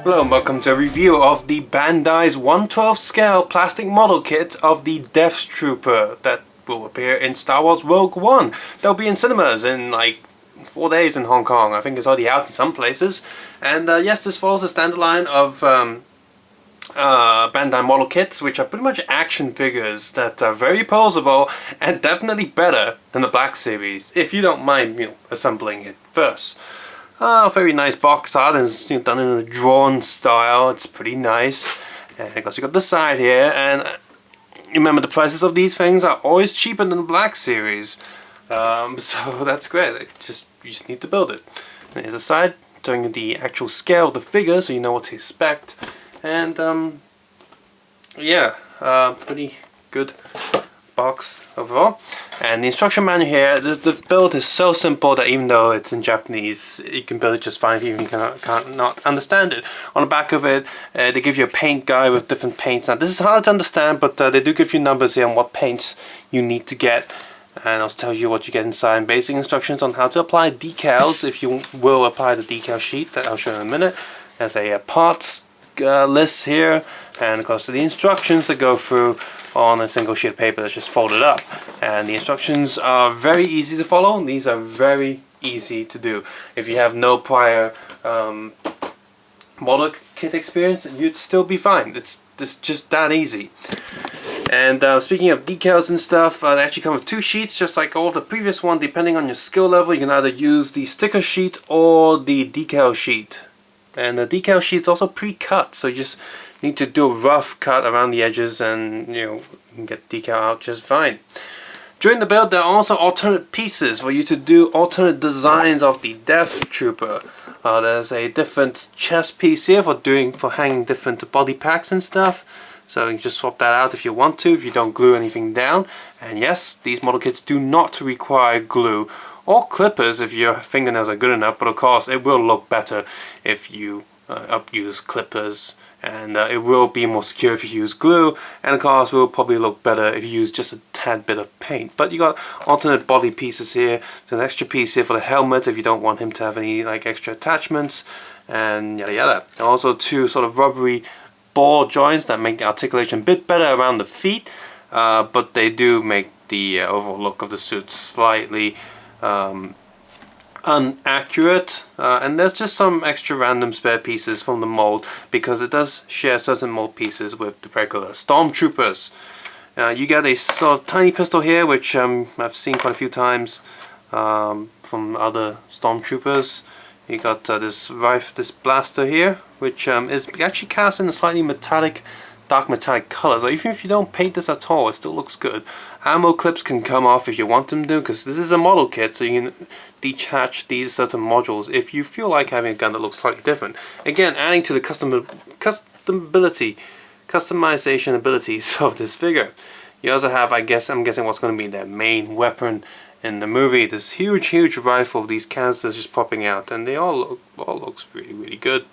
Hello and welcome to a review of the Bandai's 1/12 scale plastic model kit of the Death Trooper that will appear in Star Wars Rogue One. They'll be in cinemas in like 4 days in Hong Kong. I think it's already out in some places. And yes, this follows a standard line of Bandai model kits, which are pretty much action figures that are very posable and definitely better than the Black Series, if you don't mind, assembling it first. Very nice box art, and it's done in a drawn style. It's pretty nice. And of course you got the side here, and remember the prices of these things are always cheaper than the Black Series. So that's great. You just need to build it. And here's a side showing you the actual scale of the figure, so you know what to expect. And yeah, pretty good box overall. And the instruction manual here, the build is so simple that even though it's in Japanese, you can build it just fine if you even can't not understand it. On the back of it, they give you a paint guide with different paints. Now this is hard to understand, but they do give you numbers here on what paints you need to get, and also tells you what you get inside, and basic instructions on how to apply decals if you will apply the decal sheet that I'll show in a minute. There's a parts list here, and of course the instructions that go through on a single sheet of paper that's just folded up. And the instructions are very easy to follow, and these are very easy to do. If you have no prior model kit experience, you'd still be fine. It's just that easy. And speaking of decals and stuff, they actually come with 2 sheets, just like all the previous one. Depending on your skill level, you can either use the sticker sheet or the decal sheet. And the decal sheet's also pre-cut, so you just need to do a rough cut around the edges, and you can get decal out just fine. During the build, there are also alternate pieces for you to do alternate designs of the Death Trooper. There's a different chest piece here for hanging different body packs and stuff. So you can just swap that out if you want to, if you don't glue anything down. And yes, these model kits do not require glue or clippers if your fingernails are good enough, but of course it will look better if you use clippers, and it will be more secure if you use glue, and of course it will probably look better if you use just a tad bit of paint. But you got alternate body pieces here. There's an extra piece here for the helmet if you don't want him to have any like extra attachments, and yada yada. And also 2 sort of rubbery ball joints that make the articulation a bit better around the feet, but they do make the overall look of the suit slightly inaccurate, and there's just some extra random spare pieces from the mold, because it does share certain mold pieces with the regular stormtroopers. You get a sort of tiny pistol here, which I've seen quite a few times from other stormtroopers. You got this blaster here, which is actually cast in a slightly dark metallic color, so even if you don't paint this at all, it still looks good. Ammo clips can come off if you want them to, because this is a model kit, so you can detach these certain modules if you feel like having a gun that looks slightly different. Again, adding to the customization abilities of this figure. You also have, I'm guessing what's going to be their main weapon in the movie, this huge rifle, these canisters just popping out, and they all looks really good.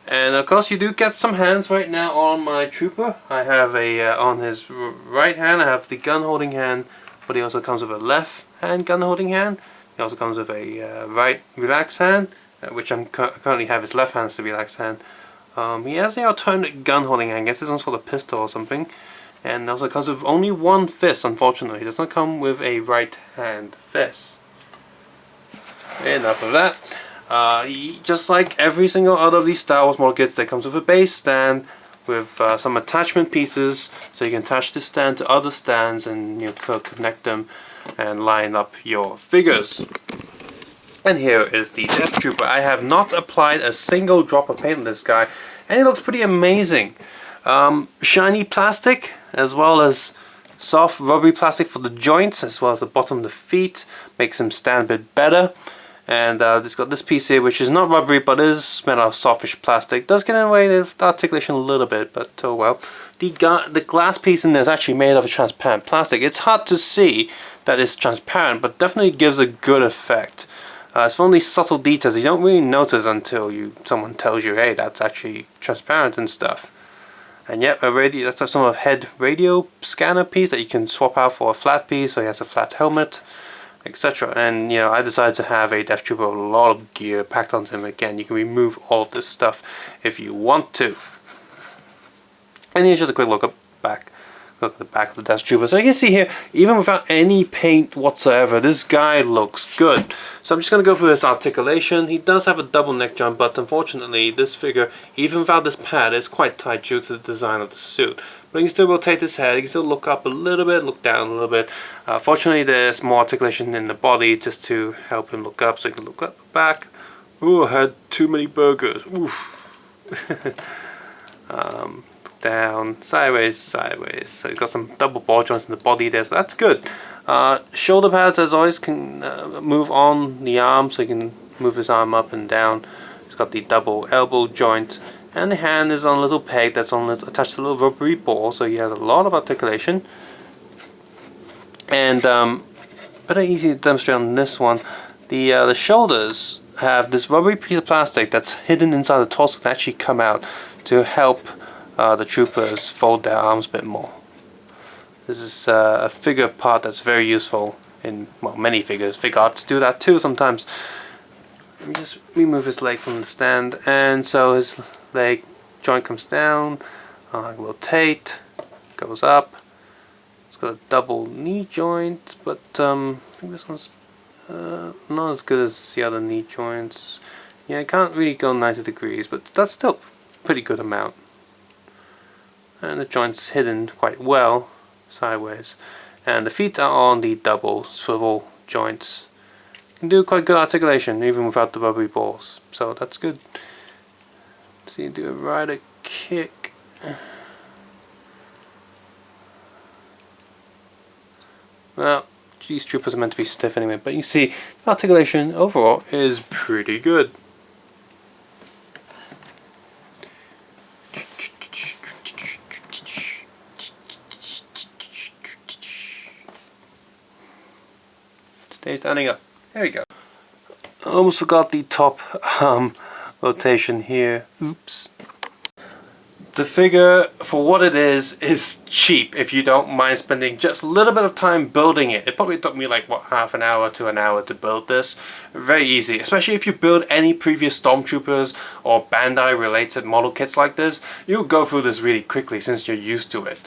And of course you do get some hands right now on my trooper. I have on his right hand I have the gun holding hand, but he also comes with a left hand gun holding hand. He also comes with a right relaxed hand, which I currently have his left hand as the relaxed hand. He has the alternate gun holding hand. I guess this one's for the pistol or something. And also comes with only 1 fist, unfortunately. It does not come with a right hand fist. Enough of that. Just like every single other of these Star Wars model kits, that comes with a base stand with some attachment pieces, so you can attach this stand to other stands and connect them and line up your figures. And here is the Death Trooper. I have not applied a single drop of paint on this guy, and it looks pretty amazing. Shiny plastic, as well as soft rubbery plastic for the joints, as well as the bottom of the feet, makes him stand a bit better. And it's got this piece here, which is not rubbery, but is made out of softish plastic. Does get in the way of the articulation a little bit, but oh well. The glass piece in there is actually made of a transparent plastic. It's hard to see that it's transparent, but definitely gives a good effect. It's one of these subtle details you don't really notice until someone tells you, hey, that's actually transparent and stuff. And yep, that's some sort of head radio scanner piece that you can swap out for a flat piece, so he has a flat helmet. etc. And you know, I decided to have a Death Trooper with a lot of gear packed onto him. Again, you can remove all of this stuff if you want to. And here's just a quick look at the back of the Death Trooper. So you can see here, even without any paint whatsoever, this guy looks good. So I'm just going to go through this articulation. He does have a double neck joint, but unfortunately this figure, even without this pad, is quite tight due to the design of the suit. But he can still rotate his head, he can still look up a little bit, look down a little bit. Fortunately there's more articulation in the body just to help him look up, so he can look up the back. Ooh, I had too many burgers. Oof. Down, sideways, sideways. So you've got some double ball joints in the body there, so that's good. Shoulder pads, as always, can move on the arm, so you can move his arm up and down. It's got the double elbow joint, and the hand is on a little peg that's attached to a little rubbery ball, so he has a lot of articulation. And pretty easy to demonstrate on this one. The shoulders have this rubbery piece of plastic that's hidden inside the torso to actually come out to help the troopers fold their arms a bit more. This is a figure part that's very useful in, well, many figures. Figure arts do that too sometimes. Let me just remove his leg from the stand, and so his leg joint comes down, rotate, goes up. It's got a double knee joint, but I think this one's not as good as the other knee joints. Yeah, it can't really go 90 degrees, but that's still a pretty good amount. And the joint's hidden quite well sideways, and the feet are on the double swivel joints. You can do quite good articulation even without the rubbery balls, so that's good. So you do a rider kick. Well, these troopers are meant to be stiff anyway, but you see the articulation overall is pretty good. Stay standing up. There we go. I almost forgot the top rotation here. Oops. The figure, for what it is cheap if you don't mind spending just a little bit of time building it. It probably took me like, what, half an hour to an hour to build this. Very easy, especially if you build any previous Stormtroopers or Bandai related model kits like this. You'll go through this really quickly since you're used to it.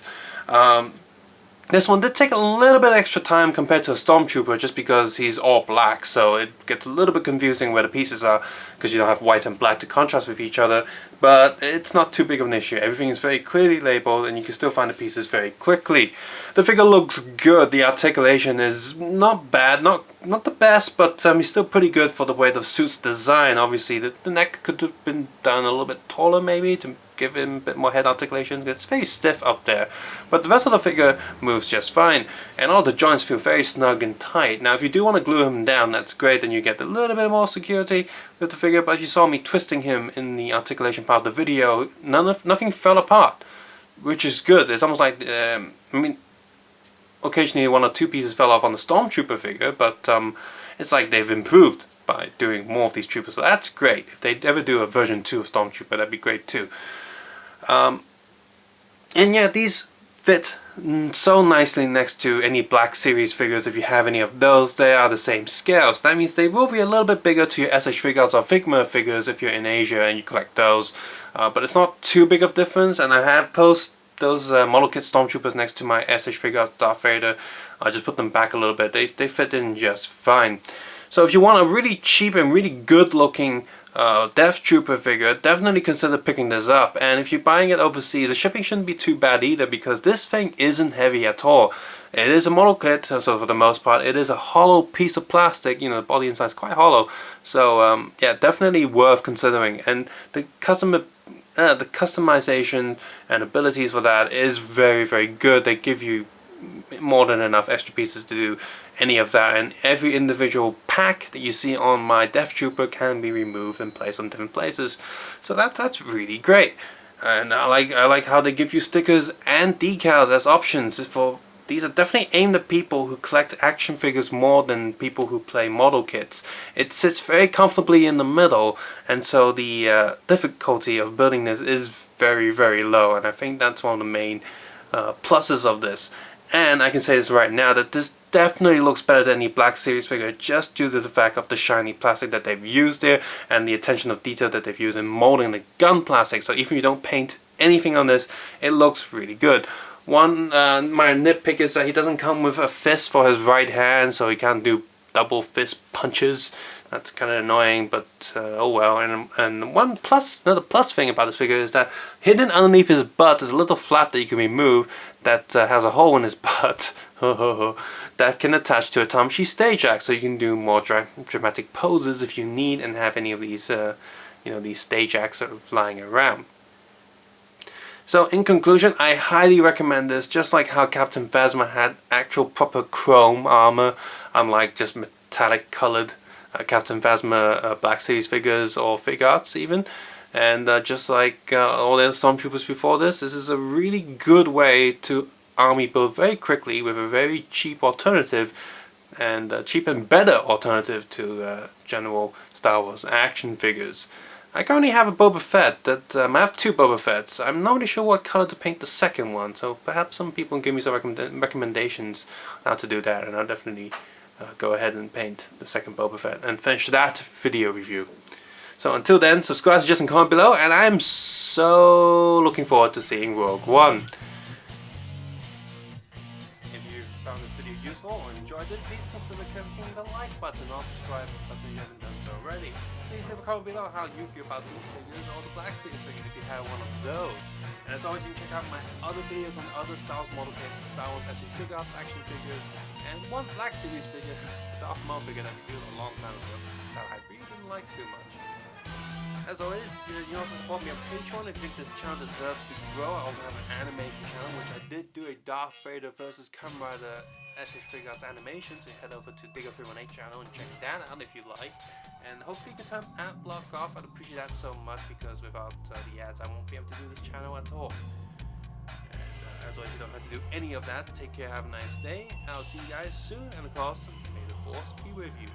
This one did take a little bit extra time compared to a Stormtrooper just because he's all black, so it gets a little bit confusing where the pieces are because you don't have white and black to contrast with each other, but it's not too big of an issue. Everything is very clearly labeled and you can still find the pieces very quickly. The figure looks good, the articulation is not bad, not the best, but he's still pretty good for the way the suit's designed. Obviously the neck could have been done a little bit taller maybe to give him a bit more head articulation. It's very stiff up there, but the rest of the figure moves just fine, and all the joints feel very snug and tight. Now if you do want to glue him down, that's great, then you get a little bit more security with the figure, but you saw me twisting him in the articulation part of the video. Nothing fell apart, which is good. It's almost like, I mean, occasionally one or two pieces fell off on the Stormtrooper figure, but it's like they've improved by doing more of these troopers, so that's great. If they ever do a version 2 of Stormtrooper, that'd be great too. And yeah, these fit so nicely next to any Black Series figures. If you have any of those, they are the same scale. So that means they will be a little bit bigger to your SH Figuarts or Figma figures if you're in Asia and you collect those. But it's not too big of a difference, and I have posted those model kit Stormtroopers next to my SH Figuarts Darth Vader. I just put them back a little bit. They fit in just fine. So if you want a really cheap and really good looking Death Trooper figure, definitely consider picking this up. And if you're buying it overseas, the shipping shouldn't be too bad either, because this thing isn't heavy at all. It is a model kit, so for the most part it is a hollow piece of plastic. You know, the body inside is quite hollow, so yeah, definitely worth considering. And the customization and abilities for that is very, very good. They give you more than enough extra pieces to do any of that, and every individual pack that you see on my Death Trooper can be removed and placed on different places, so that's really great. And I like how they give you stickers and decals as options. These are definitely aimed at people who collect action figures more than people who play model kits. It sits very comfortably in the middle, and so the difficulty of building this is very, very low, and I think that's one of the main pluses of this. And I can say this right now, that this definitely looks better than the Black Series figure, just due to the fact of the shiny plastic that they've used there and the attention of detail that they've used in molding the gun plastic. So even if you don't paint anything on this, it looks really good. One my nitpick is that he doesn't come with a fist for his right hand, so he can't do double fist punches. That's kind of annoying, but oh well. And another plus thing about this figure is that hidden underneath his butt is a little flap that you can remove that has a hole in his butt that can attach to a Tamashii stage axe, so you can do more dramatic poses if you need and have any of these these stage axes sort of lying around. So in conclusion, I highly recommend this. Just like how Captain Phasma had actual proper chrome armor, unlike just metallic colored Captain Phasma Black Series figures or Figuarts even. And just like all the other Stormtroopers before this is a really good way to army build very quickly with a very cheap alternative, and cheap and better alternative to general Star Wars action figures. I currently have a Boba Fett that I have two Boba Fetts. I'm not really sure what color to paint the second one, so perhaps some people can give me some recommendations how to do that, and I'll definitely go ahead and paint the second Boba Fett and finish that video review. So until then, subscribe, suggest, and comment below, and I'm so looking forward to seeing Rogue One. If you found this video useful or enjoyed it, please consider clicking the like button or subscribe button if you haven't done so already. Please leave a comment below how you feel about these figures or the Black Series figure if you have one of those. And as always, you can check out my other videos on other Star Wars model kits, Star Wars SC Figuarts, action figures, and one Black Series figure, the Darth Maul figure that we reviewed a long time ago that I really didn't like too much. As always, you can also support me on Patreon if you think this channel deserves to grow. I also have an animation channel, which I did do a Darth Vader versus Kamen Rider SH Figuarts animation, so head over to Digger318 channel and check that out if you like. And hopefully you can turn ad block off. I'd appreciate that so much, because without the ads I won't be able to do this channel at all. And as always, you don't have to do any of that. Take care, have a nice day. I'll see you guys soon, and of course, may the Force be with you.